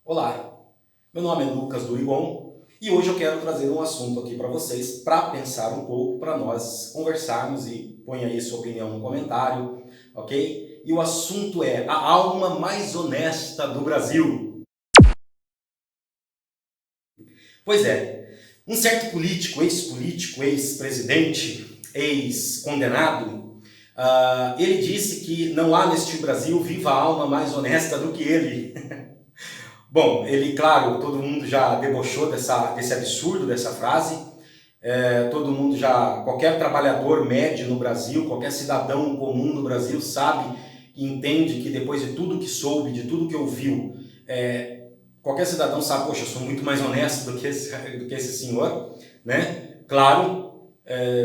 Olá, meu nome é Lucas Durigon e hoje eu quero trazer um assunto aqui para vocês para pensar um pouco, para nós conversarmos e põe aí sua opinião no comentário, ok? E o assunto é a alma mais honesta do Brasil. Pois é, um certo político, ex-presidente, ex-condenado, ele disse que não há neste Brasil viva alma mais honesta do que ele. Bom, ele, claro, todo mundo já debochou desse absurdo, dessa frase. Todo mundo já, qualquer trabalhador médio no Brasil, qualquer cidadão comum no Brasil sabe e entende que depois de tudo que soube, de tudo que ouviu, qualquer cidadão sabe, poxa, eu sou muito mais honesto do que esse senhor, né? Claro,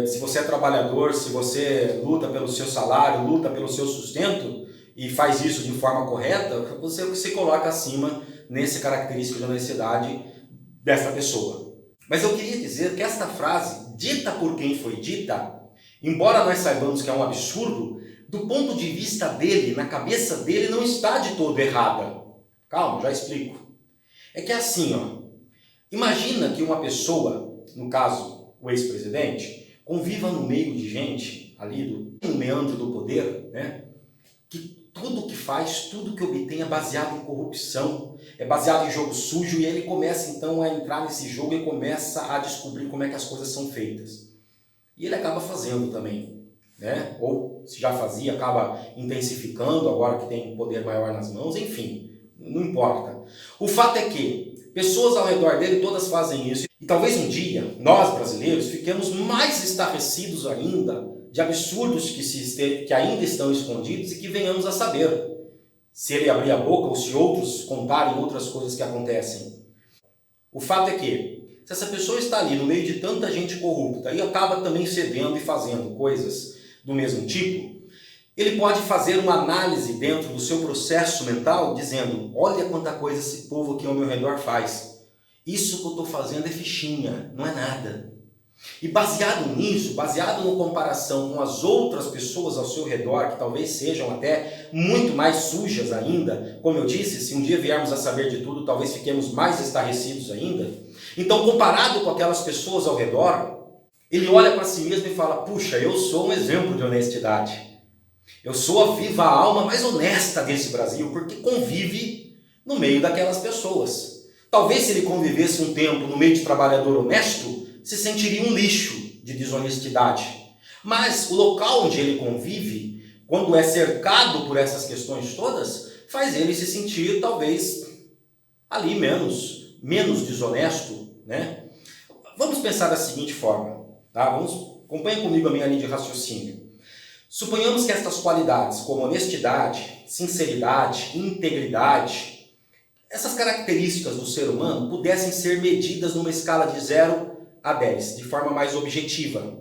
se você é trabalhador, se você luta pelo seu salário, luta pelo seu sustento e faz isso de forma correta, você se coloca acima nessa característica de honestidade dessa pessoa. Mas eu queria dizer que esta frase, dita por quem foi dita, embora nós saibamos que é um absurdo, do ponto de vista dele, na cabeça dele, não está de todo errada. Calma, já explico. É que é assim, ó. Imagina que uma pessoa, no caso o ex-presidente, conviva no meio de gente ali no meandro do poder, né? Que tudo que faz, tudo que obtém é baseado em corrupção, é baseado em jogo sujo, e ele começa então a entrar nesse jogo e começa a descobrir como é que as coisas são feitas. E ele acaba fazendo também, né? Ou se já fazia, acaba intensificando agora que tem um poder maior nas mãos, enfim, não importa. O fato é que pessoas ao redor dele todas fazem isso, e talvez um dia nós brasileiros fiquemos mais estarrecidos ainda de absurdos que ainda estão escondidos e que venhamos a saber, se ele abrir a boca ou se outros contarem outras coisas que acontecem. O fato é que, se essa pessoa está ali no meio de tanta gente corrupta e acaba também cedendo e fazendo coisas do mesmo tipo, ele pode fazer uma análise dentro do seu processo mental dizendo, olha quanta coisa esse povo aqui ao meu redor faz. Isso que eu estou fazendo é fichinha, não é nada. E baseado nisso, baseado na comparação com as outras pessoas ao seu redor, que talvez sejam até muito mais sujas ainda, como eu disse, se um dia viermos a saber de tudo, talvez fiquemos mais estarrecidos ainda. Então, comparado com aquelas pessoas ao redor, ele olha para si mesmo e fala, puxa, eu sou um exemplo de honestidade. Eu sou a viva alma mais honesta desse Brasil, porque convive no meio daquelas pessoas. Talvez se ele convivesse um tempo no meio de trabalhador honesto, se sentiria um lixo de desonestidade. Mas o local onde ele convive, quando é cercado por essas questões todas, faz ele se sentir talvez ali menos desonesto, né? Vamos pensar da seguinte forma, tá? Acompanhe comigo a minha linha de raciocínio. Suponhamos que estas qualidades, como honestidade, sinceridade, integridade, essas características do ser humano pudessem ser medidas numa escala de 0 a 10, de forma mais objetiva.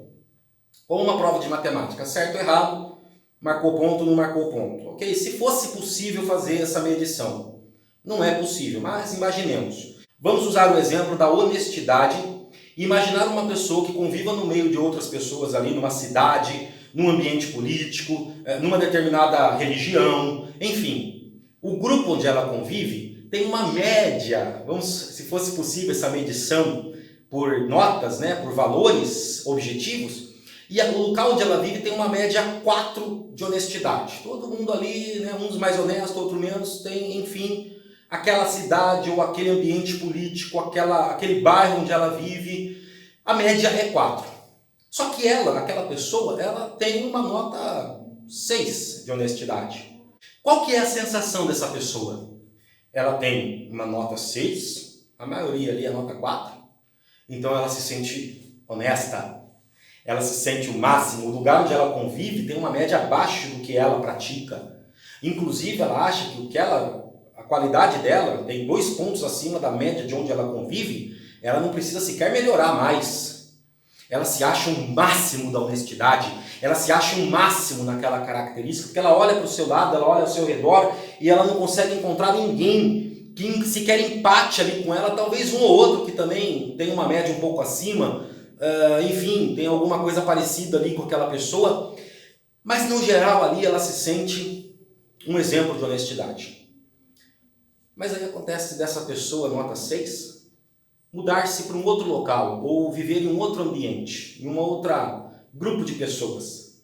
Como uma prova de matemática, certo ou errado, marcou ponto, não marcou ponto. Ok? Se fosse possível fazer essa medição, não é possível, mas imaginemos. Vamos usar o exemplo da honestidade e imaginar uma pessoa que conviva no meio de outras pessoas ali numa cidade, num ambiente político, numa determinada religião, enfim. O grupo onde ela convive tem uma média, se fosse possível essa medição por notas, né, por valores objetivos, e o local onde ela vive tem uma média 4 de honestidade. Todo mundo ali, né, uns mais honestos, outros menos, tem, enfim, aquela cidade ou aquele ambiente político, aquele bairro onde ela vive, a média é 4. Só que aquela pessoa, ela tem uma nota 6 de honestidade. Qual que é a sensação dessa pessoa? Ela tem uma nota 6, a maioria ali é nota 4, então ela se sente honesta, ela se sente o máximo, o lugar onde ela convive tem uma média abaixo do que ela pratica. Inclusive ela acha que a qualidade dela tem 2 pontos acima da média de onde ela convive, ela não precisa sequer melhorar mais. Ela se acha o máximo da honestidade, ela se acha o máximo naquela característica, porque ela olha para o seu lado, ela olha ao seu redor e ela não consegue encontrar ninguém que sequer empate ali com ela, talvez um ou outro que também tem uma média um pouco acima, enfim, tem alguma coisa parecida ali com aquela pessoa, mas no geral ali ela se sente um exemplo de honestidade. Mas aí acontece dessa pessoa, nota 6, mudar-se para um outro local ou viver em um outro ambiente, em uma outra grupo de pessoas.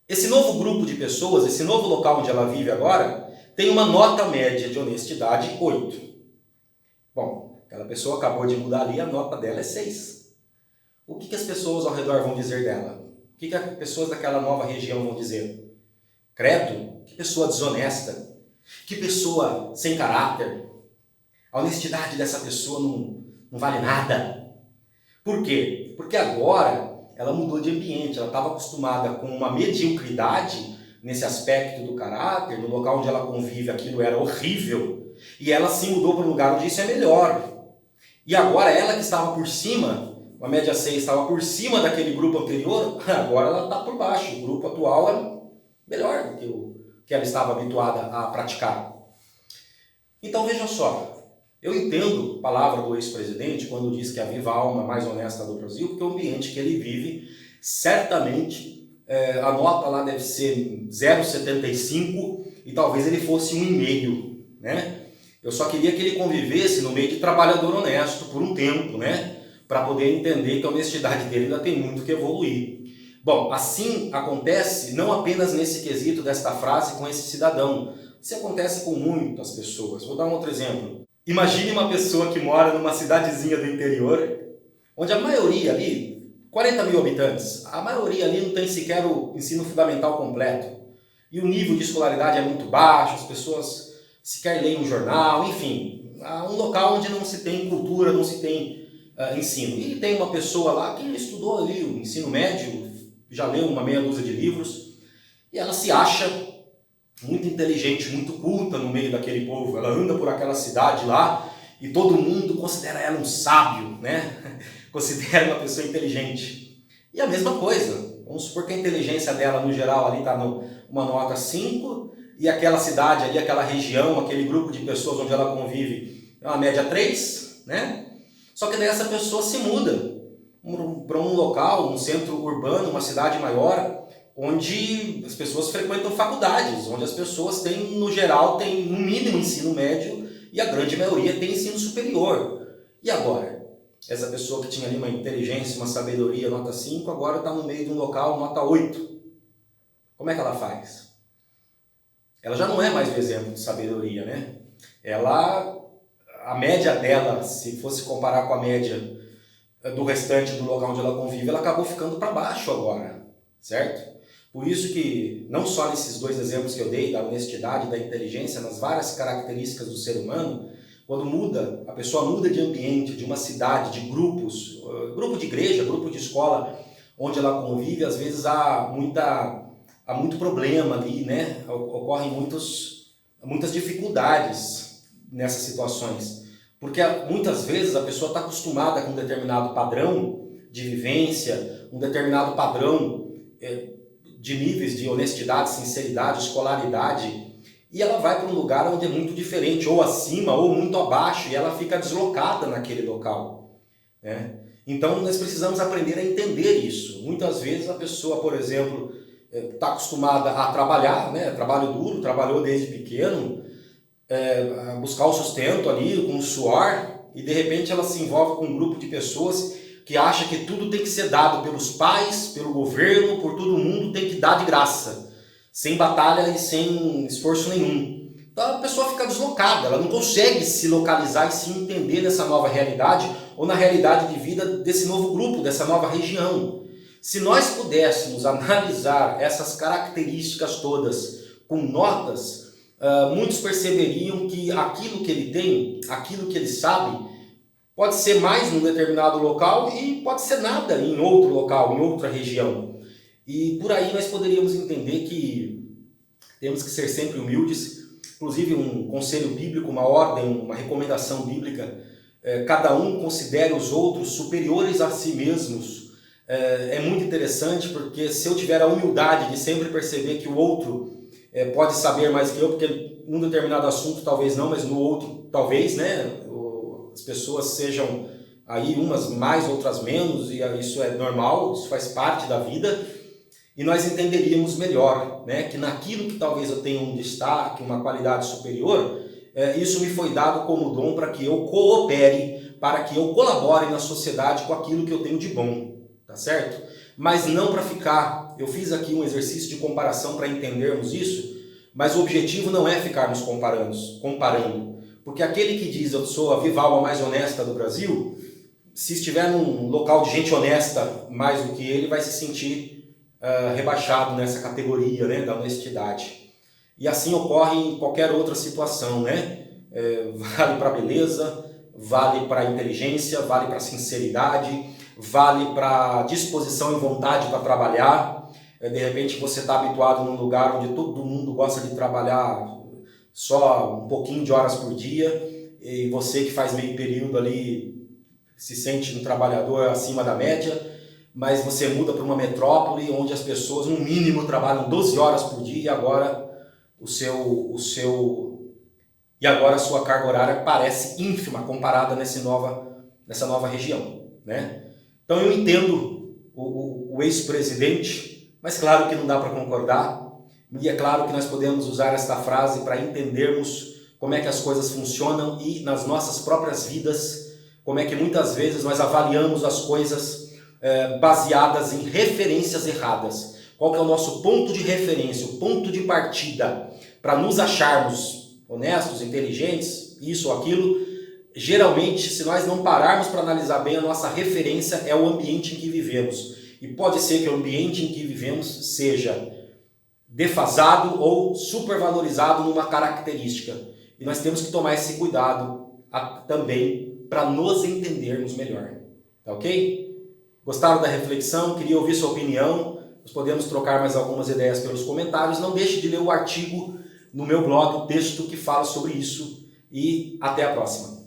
Esse novo grupo de pessoas, esse novo local onde ela vive agora, tem uma nota média de honestidade 8. Bom, aquela pessoa acabou de mudar ali, a nota dela é 6. O que as pessoas ao redor vão dizer dela? O que as pessoas daquela nova região vão dizer? Credo, que pessoa desonesta, que pessoa sem caráter. A honestidade dessa pessoa não vale nada. Por quê? Porque agora ela mudou de ambiente, ela estava acostumada com uma mediocridade nesse aspecto do caráter, no local onde ela convive aquilo era horrível, e ela se mudou para um lugar onde isso é melhor. E agora ela que estava por cima, a média 6 estava por cima daquele grupo anterior, agora ela está por baixo. O grupo atual é melhor do que o que ela estava habituada a praticar. Então veja só, eu entendo a palavra do ex-presidente quando diz que a viva alma mais honesta do Brasil, porque o ambiente que ele vive, certamente, a nota lá deve ser 0,75 e talvez ele fosse 1,5, né? Eu só queria que ele convivesse no meio de trabalhador honesto por um tempo, né? Para poder entender que a honestidade dele ainda tem muito que evoluir. Bom, assim acontece não apenas nesse quesito desta frase com esse cidadão. Isso acontece com muitas pessoas. Vou dar um outro exemplo. Imagine uma pessoa que mora numa cidadezinha do interior, onde a maioria ali, 40 mil habitantes, a maioria ali não tem sequer o ensino fundamental completo. E o nível de escolaridade é muito baixo, as pessoas sequer leem um jornal, enfim. Um local onde não se tem cultura, não se tem ensino. E tem uma pessoa lá que estudou ali o ensino médio, já leu uma meia dúzia de livros, e ela se acha muito inteligente, muito culta no meio daquele povo. Ela anda por aquela cidade lá e todo mundo considera ela um sábio, né? Considera uma pessoa inteligente. E a mesma coisa, vamos supor que a inteligência dela no geral ali está numa nota 5 e aquela cidade ali, aquela região, aquele grupo de pessoas onde ela convive é uma média 3, né? Só que daí essa pessoa se muda para um local, um centro urbano, uma cidade maior, onde as pessoas frequentam faculdades, onde as pessoas têm, no geral, têm no mínimo ensino médio e a grande maioria tem ensino superior. E agora? Essa pessoa que tinha ali uma inteligência, uma sabedoria, nota 5, agora está no meio de um local, nota 8. Como é que ela faz? Ela já não é mais o exemplo de sabedoria, né? A média dela, se fosse comparar com a média do restante do local onde ela convive, ela acabou ficando para baixo agora, certo? Por isso que, não só nesses dois exemplos que eu dei, da honestidade e da inteligência, nas várias características do ser humano, quando a pessoa muda de ambiente, de uma cidade, de grupos, grupo de igreja, grupo de escola, onde ela convive, às vezes há muito problema ali, né? Ocorrem muitas dificuldades nessas situações. Porque muitas vezes a pessoa está acostumada com um determinado padrão de vivência, um determinado padrão de níveis de honestidade, sinceridade, escolaridade, e ela vai para um lugar onde é muito diferente, ou acima, ou muito abaixo, e ela fica deslocada naquele local, né? Então nós precisamos aprender a entender isso. Muitas vezes a pessoa, por exemplo, está acostumada a trabalhar, né? Trabalho duro, trabalhou desde pequeno, buscar o sustento ali com o suor, e de repente ela se envolve com um grupo de pessoas que acha que tudo tem que ser dado pelos pais, pelo governo, por todo mundo, tem que dar de graça, sem batalha e sem esforço nenhum. Então a pessoa fica deslocada, ela não consegue se localizar e se entender nessa nova realidade ou na realidade de vida desse novo grupo, dessa nova região. Se nós pudéssemos analisar essas características todas com notas, muitos perceberiam que aquilo que ele tem, aquilo que ele sabe, pode ser mais num determinado local e pode ser nada em outro local, em outra região. E por aí nós poderíamos entender que temos que ser sempre humildes. Inclusive um conselho bíblico, uma ordem, uma recomendação bíblica, cada um considere os outros superiores a si mesmos. É muito interessante, porque se eu tiver a humildade de sempre perceber que o outro pode saber mais que eu, porque num determinado assunto talvez não, mas no outro talvez, né? As pessoas sejam aí umas mais, outras menos, e isso é normal, isso faz parte da vida, e nós entenderíamos melhor, né? Que naquilo que talvez eu tenha um destaque, uma qualidade superior, isso me foi dado como dom para que eu coopere, para que eu colabore na sociedade com aquilo que eu tenho de bom, tá certo? Mas não para ficar, eu fiz aqui um exercício de comparação para entendermos isso, mas o objetivo não é ficarmos comparando, porque aquele que diz eu sou a viva alma mais honesta do Brasil, se estiver num local de gente honesta mais do que ele, vai se sentir rebaixado nessa categoria, né, da honestidade. E assim ocorre em qualquer outra situação, né? Vale para a beleza, vale para a inteligência, vale para a sinceridade, vale para a disposição e vontade para trabalhar. De repente você está habituado num lugar onde todo mundo gosta de trabalhar só um pouquinho de horas por dia, e você que faz meio período ali se sente um trabalhador acima da média, mas você muda para uma metrópole onde as pessoas no mínimo trabalham 12 horas por dia e agora a sua carga horária parece ínfima comparada nessa nova região, né? Então eu entendo o ex-presidente, mas claro que não dá para concordar, e é claro que nós podemos usar esta frase para entendermos como é que as coisas funcionam e nas nossas próprias vidas, como é que muitas vezes nós avaliamos as coisas baseadas em referências erradas. Qual que é o nosso ponto de referência, o ponto de partida para nos acharmos honestos, inteligentes, isso ou aquilo? Geralmente, se nós não pararmos para analisar bem, a nossa referência é o ambiente em que vivemos. E pode ser que o ambiente em que vivemos seja defasado ou supervalorizado numa característica. E nós temos que tomar esse cuidado também para nos entendermos melhor. Tá ok? Gostaram da reflexão? Queria ouvir sua opinião. Nós podemos trocar mais algumas ideias pelos comentários. Não deixe de ler o artigo no meu blog, o texto que fala sobre isso. E até a próxima.